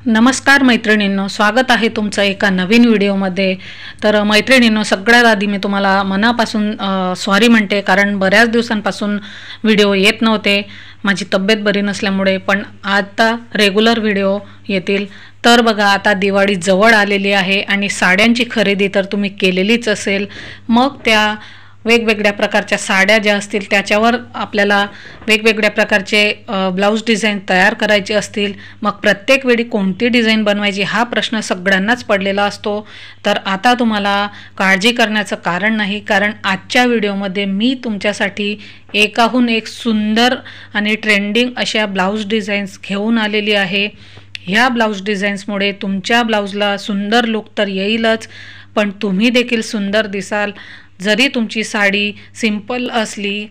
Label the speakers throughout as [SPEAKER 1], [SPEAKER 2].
[SPEAKER 1] नमस्कार मैत्रिणींनो, स्वागत आहे तुमचं एका नवीन व्हिडिओमध्ये। तर मैत्रिणींनो, सगळ्यात आधी मी तुम्हाला मनापासून सॉरी म्हणते, कारण बऱ्याच दिवसांपासून व्हिडिओ येत नव्हते माझी तब्येत बरी नसल्यामुळे। पण आता रेग्युलर व्हिडिओ येतील। तर बघा, आता दिवाळी जवळ आलेली आहे आणि साड्यांची खरेदी तर तुम्ही केलेलीच असेल। मग त्या वेगवेगळ्या प्रकारच्या साड्या ज्या असतील त्याच्यावर आपल्याला वेगवेगळ्या प्रकारचे ब्लाउज डिझाईन तयार करायचे असतील, मग प्रत्येक वेळी कोणती डिझाईन बनवायची हा प्रश्न सगळ्यांनाच पडलेला असतो। तर आता तुम्हाला काळजी करण्याचं कारण नाही, कारण आजच्या व्हिडिओमध्ये मी तुमच्यासाठी एकाहून एक सुंदर आणि ट्रेंडिंग अशा ब्लाउज डिझाईन्स घेऊन आलेली आहे। ह्या ब्लाउज डिझाईन्समुळे तुमच्या ब्लाउजला सुंदर लुक तर येईलच, पण तुम्ही देखील सुंदर दिसाल। जरी तुमची साडी सिंपल असली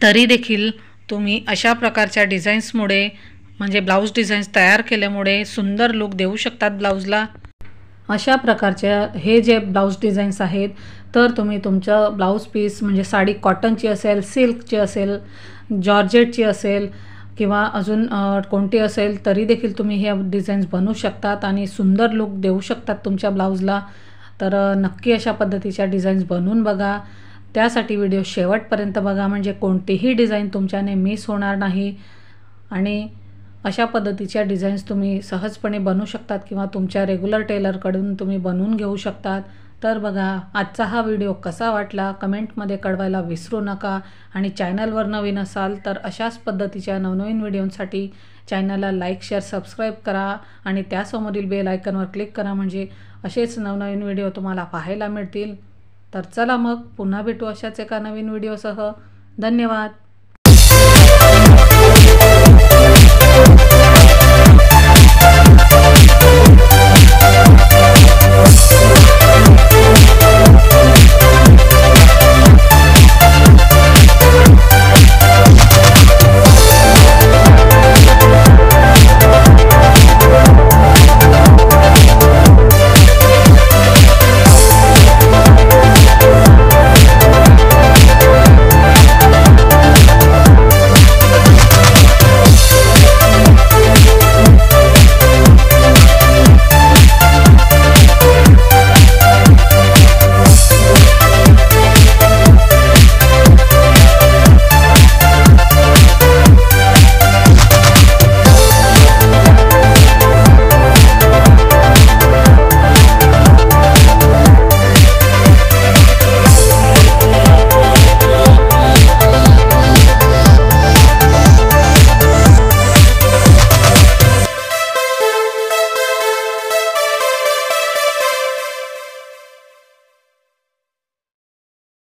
[SPEAKER 1] तरी देखील तुम्ही अशा प्रकारच्या डिझाईन्समुळे म्हणजे ब्लाउज डिझाईन्स तयार केल्यामुळे सुंदर लुक देऊ शकतात ब्लाउजला। अशा प्रकारच्या हे जे ब्लाउज डिझाईन्स आहेत, तर तुम्ही तुमचं ब्लाउज पीस म्हणजे साडी कॉटनची असेल, सिल्कची असेल, जॉर्जेटची असेल किंवा अजून कोणती असेल तरी देखील तुम्ही ह्या डिझाईन्स बनवू शकतात आणि सुंदर लुक देऊ शकतात तुमच्या ब्लाउजला। तर नक्की अशा पद्धतीच्या डिझाईन्स बनवून बघा। त्यासाठी व्हिडिओ शेवटपर्यंत बघा, म्हणजे कोणतीही डिझाईन तुमच्याने मिस होणार नाही आणि अशा पद्धतीच्या डिझाईन्स तुम्ही सहजपणे बनवू शकतात किंवा तुमच्या रेग्युलर टेलरकडून तुम्ही बनवून घेऊ शकतात। तर बघा, आजचा हा व्हिडिओ कसा वाटला कमेंटमध्ये कळवायला विसरू नका आणि चॅनलवर नवीन असाल तर अशाच पद्धतीच्या नवनवीन व्हिडिओंसाठी चॅनलला लाईक, शेअर, सबस्क्राईब करा आणि त्यासमोरील बेल आयकॉनवर क्लिक करा, म्हणजे असेच नवनवीन व्हिडिओ तुम्हाला पाहायला मिळतील। तर चला मग पुन्हा भेटू अशाच एका नवीन व्हिडिओसह। धन्यवाद।